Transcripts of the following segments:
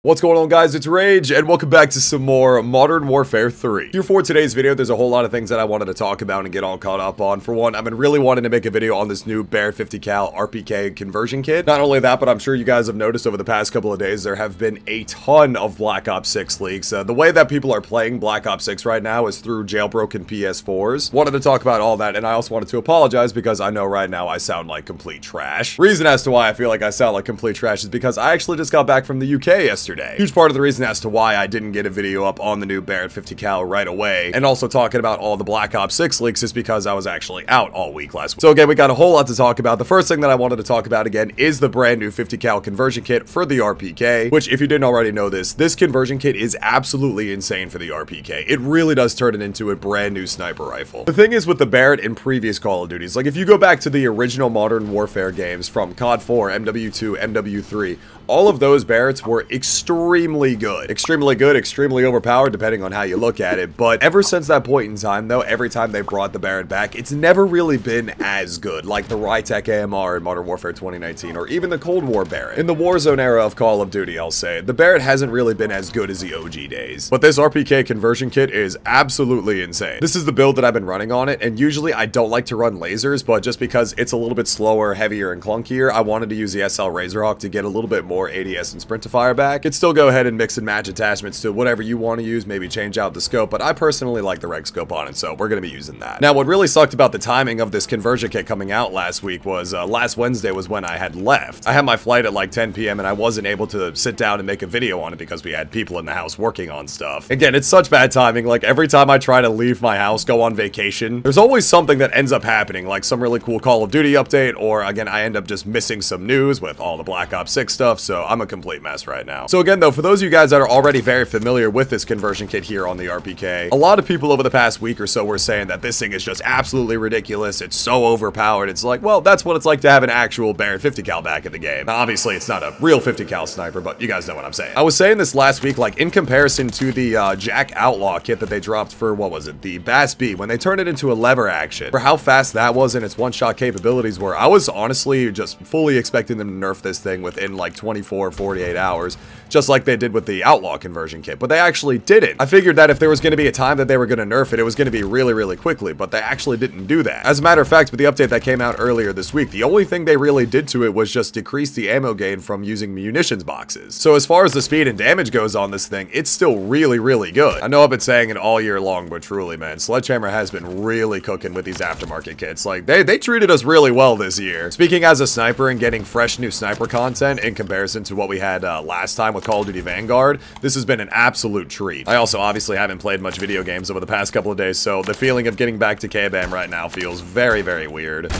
What's going on, guys? It's Rage, and welcome back to some more Modern Warfare 3. Here for today's video, there's a whole lot of things that I wanted to talk about and get all caught up on. For one, I've been really wanting to make a video on this new Barrett 50 cal RPK conversion kit. Not only that, but I'm sure you guys have noticed over the past couple of days, there have been a ton of Black Ops 6 leaks. The way that people are playing Black Ops 6 right now is through jailbroken PS4s. Wanted to talk about all that, and I also wanted to apologize because I know right now I sound like complete trash. Reason as to why I feel like I sound like complete trash is because I actually just got back from the UK yesterday. Huge part of the reason as to why I didn't get a video up on the new Barrett 50 cal right away, and also talking about all the Black Ops 6 leaks, is because I was actually out all week last week. So again, we got a whole lot to talk about. The first thing that I wanted to talk about again is the brand new 50 cal conversion kit for the RPK, which, if you didn't already know this conversion kit is absolutely insane for the RPK. It really does turn it into a brand new sniper rifle. The thing is with the Barrett in previous Call of Duties, like if you go back to the original Modern Warfare games from COD 4, MW2, MW3, all of those Barretts were extremely good, extremely overpowered, depending on how you look at it. But ever since that point in time, though, every time they brought the Barrett back, it's never really been as good, like the Rxqe AMR in Modern Warfare 2019, or even the Cold War Barrett. In the Warzone era of Call of Duty, I'll say, the Barrett hasn't really been as good as the OG days. But this RPK conversion kit is absolutely insane. This is the build that I've been running on it, and usually I don't like to run lasers, but just because it's a little bit slower, heavier, and clunkier, I wanted to use the SL Razorhawk to get a little bit more ADS and sprint to fire back. You'd still go ahead and mix and match attachments to whatever you want to use, maybe change out the scope, but I personally like the Rxqe on it, so we're going to be using that. Now, what really sucked about the timing of this conversion kit coming out last week was last Wednesday was when I had left. I had my flight at like 10 p.m. and I wasn't able to sit down and make a video on it because we had people in the house working on stuff. Again, it's such bad timing. Like every time I try to leave my house, go on vacation, there's always something that ends up happening, like some really cool Call of Duty update, or again, I end up just missing some news with all the Black Ops 6 stuff, so I'm a complete mess right now. So again, though, for those of you guys that are already very familiar with this conversion kit here on the RPK, a lot of people over the past week or so were saying that this thing is just absolutely ridiculous. It's so overpowered. It's like, well, that's what it's like to have an actual Barrett 50 cal back in the game. Now, obviously, it's not a real 50 cal sniper, but you guys know what I'm saying. I was saying this last week, like in comparison to the Jak Outlaw kit that they dropped for, what was it, the Bass B, when they turned it into a lever action, for how fast that was and its one-shot capabilities were, I was honestly just fully expecting them to nerf this thing within like 24, 48 hours, just like they did with the Outlaw conversion kit, but they actually didn't. I figured that if there was going to be a time that they were going to nerf it, it was going to be really quickly, but they actually didn't do that. As a matter of fact, with the update that came out earlier this week, the only thing they really did to it was just decrease the ammo gain from using munitions boxes. So as far as the speed and damage goes on this thing, it's still really good. I know I've been saying it all year long, but truly, man, Sledgehammer has been really cooking with these aftermarket kits. Like, they treated us really well this year. Speaking as a sniper and getting fresh new sniper content in comparison to what we had last time with Call of Duty Vanguard, this has been an absolute treat. I also obviously haven't played much video games over the past couple of days, so the feeling of getting back to K-BAM right now feels very weird.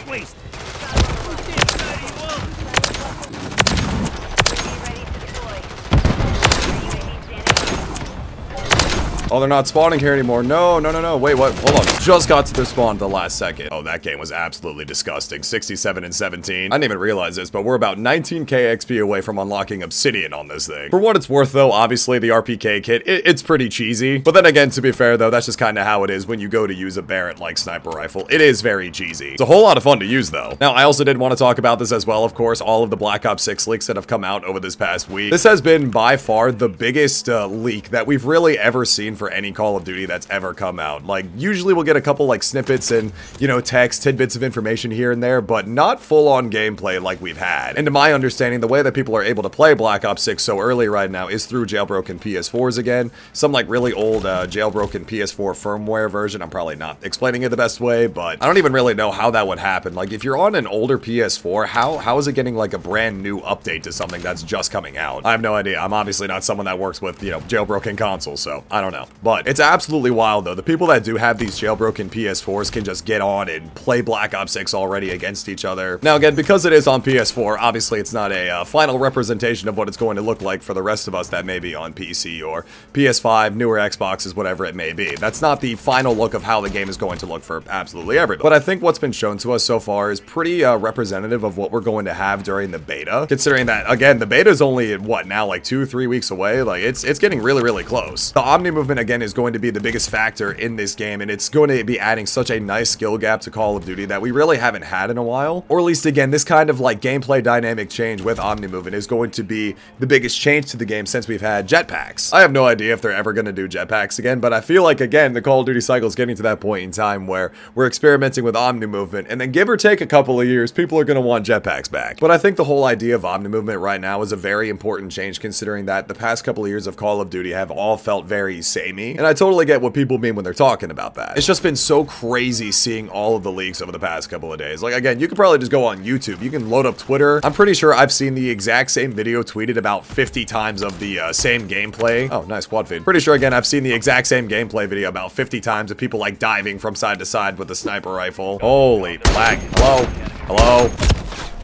Waste. Oh, they're not spawning here anymore. No. Wait, what? Hold on. Just got to their spawn at the last second. Oh, that game was absolutely disgusting. 67 and 17. I didn't even realize this, but we're about 19k XP away from unlocking Obsidian on this thing. For what it's worth, though, obviously, the RPK kit, it's pretty cheesy. But then again, to be fair, though, that's just kind of how it is when you go to use a Barrett-like sniper rifle. It is very cheesy. It's a whole lot of fun to use, though. Now, I also did want to talk about this as well, of course, all of the Black Ops 6 leaks that have come out over this past week. This has been, by far, the biggest leak that we've really ever seen for any Call of Duty that's ever come out. Like, usually we'll get a couple like snippets and, you know, text, tidbits of information here and there, but not full-on gameplay like we've had. And to my understanding, the way that people are able to play Black Ops 6 so early right now is through jailbroken PS4s again. Some like really old jailbroken PS4 firmware version. I'm probably not explaining it the best way, but I don't even really know how that would happen. Like, if you're on an older PS4, how is it getting like a brand new update to something that's just coming out? I have no idea. I'm obviously not someone that works with, you know, jailbroken consoles, so I don't know. But it's absolutely wild, though. The people that do have these jailbroken PS4s can just get on and play Black Ops 6 already against each other. Now, again, because it is on PS4, obviously it's not a final representation of what it's going to look like for the rest of us that may be on PC or PS5, newer Xboxes, whatever it may be. That's not the final look of how the game is going to look for absolutely everybody. But I think what's been shown to us so far is pretty representative of what we're going to have during the beta, considering that, again, the beta is only, what, now, like 2-3 weeks away? Like, it's getting really close. The Omni movement movement, again, is going to be the biggest factor in this game, and it's going to be adding such a nice skill gap to Call of Duty that we really haven't had in a while. Or at least, again, this kind of like gameplay dynamic change with Omni movement is going to be the biggest change to the game since we've had jetpacks. I have no idea if they're ever going to do jetpacks again, but I feel like, again, the Call of Duty cycle is getting to that point in time where we're experimenting with Omni movement, and then give or take a couple of years, people are going to want jetpacks back. But I think the whole idea of Omni movement right now is a very important change, considering that the past couple of years of Call of Duty have all felt very samey, and I totally get what people mean when they're talking about that. It's just been so crazy seeing all of the leaks over the past couple of days. Like, again, you could probably just go on YouTube, you can load up Twitter. I'm pretty sure I've seen the exact same video tweeted about 50 times of the same gameplay. Oh, nice quad feed. Pretty sure, again, I've seen the exact same gameplay video about 50 times of people like diving from side to side with a sniper rifle. Holy lag. Hello? Hello?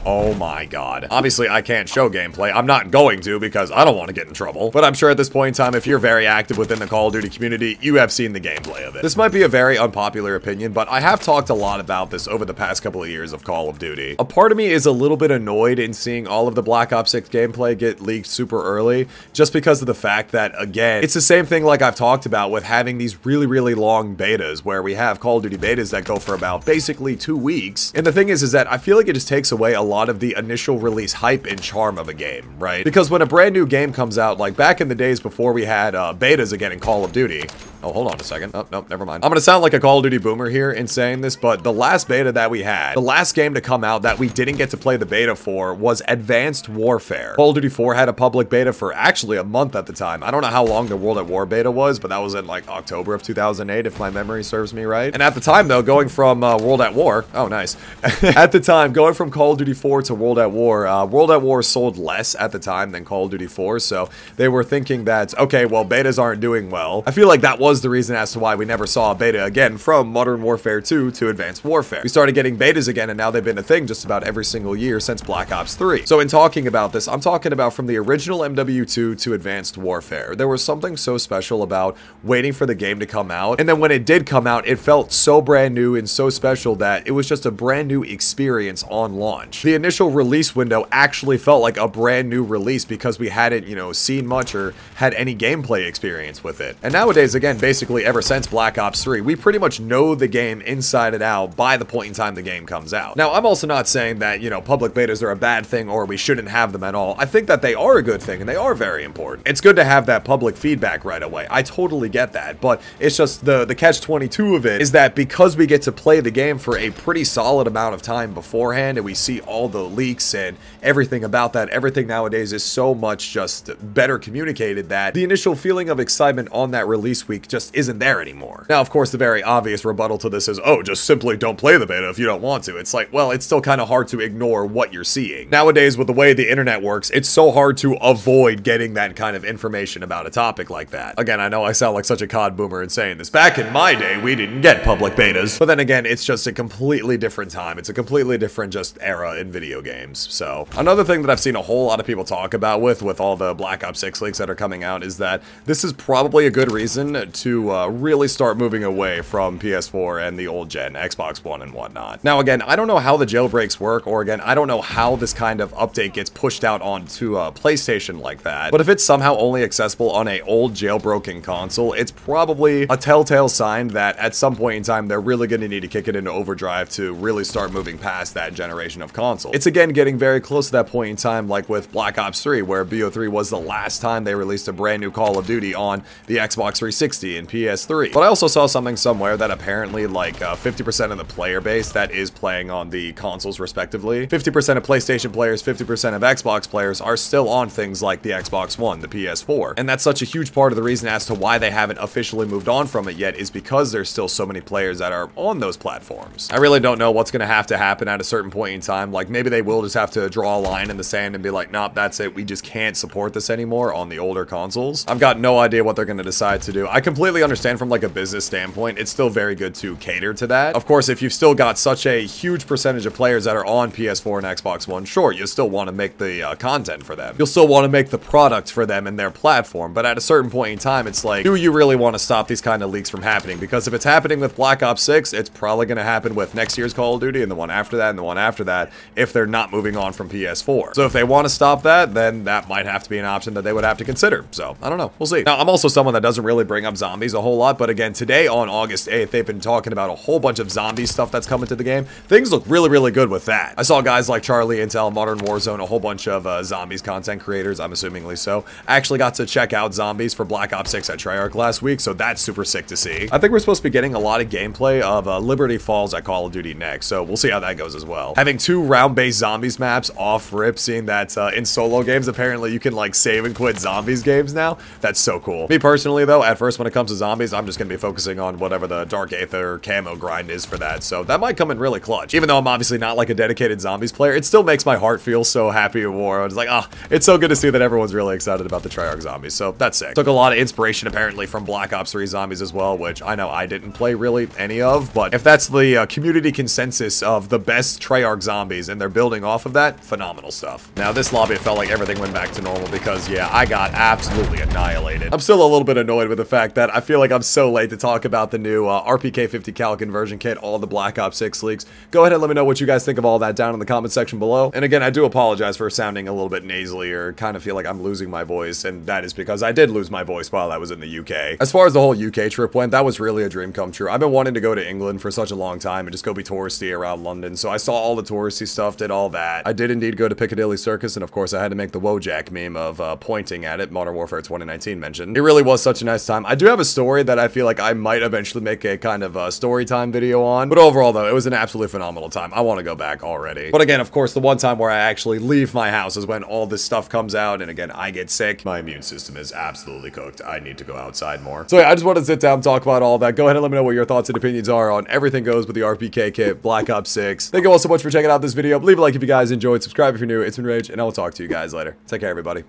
Oh my god. Obviously, I can't show gameplay. I'm not going to because I don't want to get in trouble. But I'm sure at this point in time, if you're very active within the Call of Duty community, you have seen the gameplay of it. This might be a very unpopular opinion, but I have talked a lot about this over the past couple of years of Call of Duty. A part of me is a little bit annoyed in seeing all of the Black Ops 6 gameplay get leaked super early, just because of the fact that, again, it's the same thing like I've talked about with having these really, really long betas, where we have Call of Duty betas that go for about basically 2 weeks. And the thing is that I feel like it just takes away a lot of the initial release hype and charm of a game, right? Because when a brand new game comes out, like back in the days before we had betas again in Call of Duty. Oh, hold on a second. Oh, no, never mind. I'm gonna sound like a Call of Duty boomer here in saying this, but the last beta that we had, the last game to come out that we didn't get to play the beta for, was Advanced Warfare. Call of Duty 4 had a public beta for actually a month at the time. I don't know how long the World at War beta was, but that was in like October of 2008, if my memory serves me right. And at the time, though, going from World at War, oh, nice. At the time, going from Call of Duty 4 to World at War sold less at the time than Call of Duty 4, so they were thinking that, okay, well, betas aren't doing well. I feel like that was the reason as to why we never saw a beta again from Modern Warfare 2 to Advanced Warfare. We started getting betas again, and now they've been a thing just about every single year since Black Ops 3. So in talking about this, I'm talking about from the original MW2 to Advanced Warfare. There was something so special about waiting for the game to come out, and then when it did come out, it felt so brand new and so special that it was just a brand new experience on launch. The initial release window actually felt like a brand new release because we hadn't, you know, seen much or had any gameplay experience with it. And nowadays, again, basically ever since Black Ops 3, we pretty much know the game inside and out by the point in time the game comes out. Now, I'm also not saying that, you know, public betas are a bad thing or we shouldn't have them at all. I think that they are a good thing and they are very important. It's good to have that public feedback right away. I totally get that, but it's just the catch-22 of it is that because we get to play the game for a pretty solid amount of time beforehand and we see all the leaks and everything about that, everything nowadays is so much just better communicated that the initial feeling of excitement on that release week just isn't there anymore. Now, of course, the very obvious rebuttal to this is, oh, just simply don't play the beta if you don't want to. It's like, well, it's still kind of hard to ignore what you're seeing. Nowadays, with the way the internet works, it's so hard to avoid getting that kind of information about a topic like that. Again, I know I sound like such a COD boomer in saying this. Back in my day, we didn't get public betas. But then again, it's just a completely different time. It's a completely different just era in video games. So, another thing that I've seen a whole lot of people talk about with all the Black Ops 6 leaks that are coming out is that this is probably a good reason to really start moving away from PS4 and the old gen, Xbox One and whatnot. Now, again, I don't know how the jailbreaks work, or again, I don't know how this kind of update gets pushed out onto a PlayStation like that, but if it's somehow only accessible on a old jailbroken console, it's probably a telltale sign that at some point in time, they're really going to need to kick it into overdrive to really start moving past that generation of console. It's again getting very close to that point in time, like with Black Ops 3, where BO3 was the last time they released a brand new Call of Duty on the Xbox 360 and PS3. But I also saw something somewhere that apparently like 50% of the player base that is playing on the consoles respectively, 50% of PlayStation players, 50% of Xbox players are still on things like the Xbox One, the PS4. And that's such a huge part of the reason as to why they haven't officially moved on from it yet, is because there's still so many players that are on those platforms. I really don't know what's going to have to happen at a certain point in time. Like maybe they will just have to draw a line in the sand and be like, nope, that's it. We just can't support this anymore on the older consoles. I've got no idea what they're going to decide to do. I completely understand from like a business standpoint, it's still very good to cater to that. Of course, if you've still got such a huge percentage of players that are on PS4 and Xbox One, sure, you still want to make the content for them. You'll still want to make the product for them and their platform, but at a certain point in time, it's like, do you really want to stop these kind of leaks from happening? Because if it's happening with Black Ops 6, it's probably going to happen with next year's Call of Duty and the one after that and the one after that if they're not moving on from PS4. So if they want to stop that, then that might have to be an option that they would have to consider. So, I don't know. We'll see. Now, I'm also someone that doesn't really bring up zombies a whole lot, but again, today on August 8th, they've been talking about a whole bunch of zombie stuff that's coming to the game. Things look really, really good with that. I saw guys like Charlie, Intel, Modern Warzone, a whole bunch of zombies content creators, I'm assumingly so. I actually got to check out zombies for Black Ops 6 at Treyarch last week, so that's super sick to see. I think we're supposed to be getting a lot of gameplay of Liberty Falls at Call of Duty next, so we'll see how that goes as well. Having 2 round-based zombies maps off rip, seeing that in solo games, apparently you can like save and quit zombies games now. That's so cool. Me personally though, at first when it comes to zombies, I'm just gonna be focusing on whatever the Dark Aether camo grind is for that, so that might come in really clutch. Even though I'm obviously not like a dedicated zombies player, it still makes my heart feel so happy and warm. It's like, ah, it's so good to see that everyone's really excited about the Treyarch zombies, so that's sick. Took a lot of inspiration apparently from Black Ops 3 zombies as well, which I know I didn't play really any of, but if that's the community consensus of the best Treyarch zombies and they're building off of that, phenomenal stuff. Now this lobby, it felt like everything went back to normal because yeah, I got absolutely annihilated. I'm still a little bit annoyed with the fact that I feel like I'm so late to talk about the new RPK 50 cal conversion kit, all the Black Ops 6 leaks. Go ahead and let me know what you guys think of all that down in the comment section below. And again, I do apologize for sounding a little bit nasally or kind of feel like I'm losing my voice, and that is because I did lose my voice while I was in the UK. As far as the whole UK trip went, that was really a dream come true. I've been wanting to go to England for such a long time and just go be touristy around London, so I saw all the touristy stuff, did all that. I did indeed go to Piccadilly Circus, and of course I had to make the Wojak meme of pointing at it, Modern Warfare 2019 mentioned. It really was such a nice time. I do have a story that I feel like I might eventually make a kind of story time video on, but overall though, it was an absolutely phenomenal time. I want to go back already. But again, of course, the one time where I actually leave my house is when all this stuff comes out, and again, I get sick. My immune system is absolutely cooked. I need to go outside more. So yeah, I just wanted to sit down and talk about all that. Go ahead and let me know what your thoughts and opinions are on everything goes with the RPK kit, Black Ops 6. Thank you all so much for checking out this video. Leave a like if you guys enjoyed, subscribe if you're new. It's been Rage, and I will talk to you guys later. Take care, everybody.